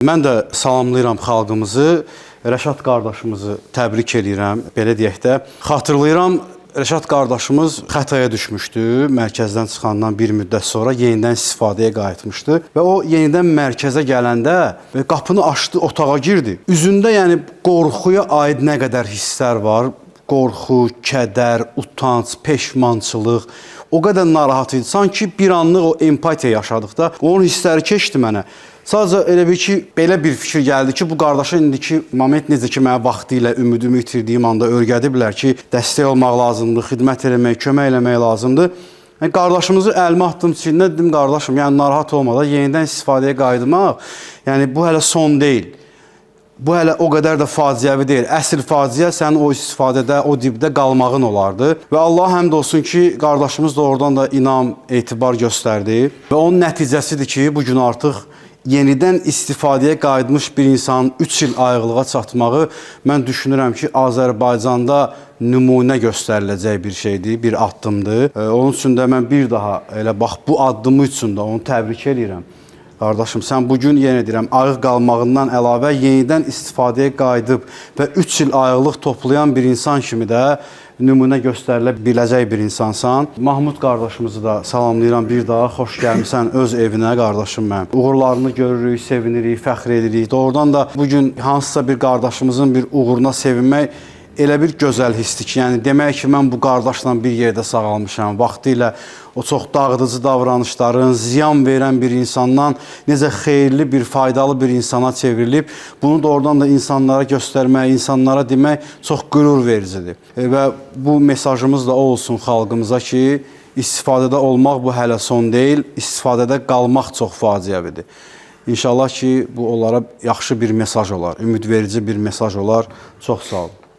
Mən də salamlayıram xalqımızı, Rəşad qardaşımızı təbrik edirəm. Belə deyək də, xatırlayıram, Rəşad qardaşımız xətaya düşmüşdü. Mərkəzdən çıxandan bir müddət sonra yenidən istifadəyə qayıtmışdı. Və o yenidən mərkəzə gələndə qapını açdı, otağa girdi. Üzündə yəni qorxuya aid nə qədər hisslər var. Qorxu, kədər, utanc, peşmançılıq. O qədər narahat idi. Sanki bir anlıq o empatiya yaşadıqda onun hissləri keçdi mənə. Sadəcə elə bir ki, belə bir fikir gəldi ki, bu qardaşa indiki moment necə ki, mənə vaxtı ilə ümidimi itirdiyim anda öyrədiblər ki, dəstək olmaq lazımdır, xidmət eləmək, kömək eləmək lazımdır. Yəni, qardaşımızı əlimə atdım içində, dedim, qardaşım, yəni narahat olmadan yenidən istifadəyə qayıtmaq, yəni bu hələ son deyil. Bu hələ o qədər də faciəvi deyil. Əsl faciə sənin o istifadədə, o dibdə qalmağın olardı. Və Allah həmd olsun ki, qardaşımız da oradan da inam, etibar göstərdi. Və onun nəticəsidir ki, bugün artıq yenidən istifadəyə qayıtmış bir insanın 3 il ayıqlığa çatmağı mən düşünürəm ki, Azərbaycanda nümunə göstəriləcək bir şeydir, bir addımdır. Onun üçün də mən bir daha elə bax bu addımı üçün də onu təbrik edirəm. Qardaşım, sən bugün yenə deyirəm, ayıq qalmağından əlavə yenidən istifadəyə qayıdıb və 3 il ayıqlıq toplayan bir insan kimi də nümunə göstərilə biləcək bir insansan. Mahmud qardaşımızı da salamlayıram bir daha. Xoş gəlmişsən öz evinə, qardaşım mənim. Uğurlarını görürük, sevinirik, fəxr edirik. Doğrudan da bugün hansısa bir qardaşımızın bir uğuruna sevinmək elə bir gözəl hissdir ki, yəni demək ki, mən bu qardaşla bir yerdə sağalmışam. Vaxtilə o çox dağıdıcı davranışların, ziyan verən bir insandan necə xeyirli bir, faydalı bir insana çevrilib, bunu doğrudan da insanlara göstərmək, insanlara demək çox qürur vericidir. Və bu mesajımız da o olsun xalqımıza ki, istifadədə olmaq bu hələ son deyil, istifadədə qalmaq çox faciəvidir. İnşallah ki, bu onlara yaxşı bir mesaj olar, ümidverici bir mesaj olar. Çox sağ olun.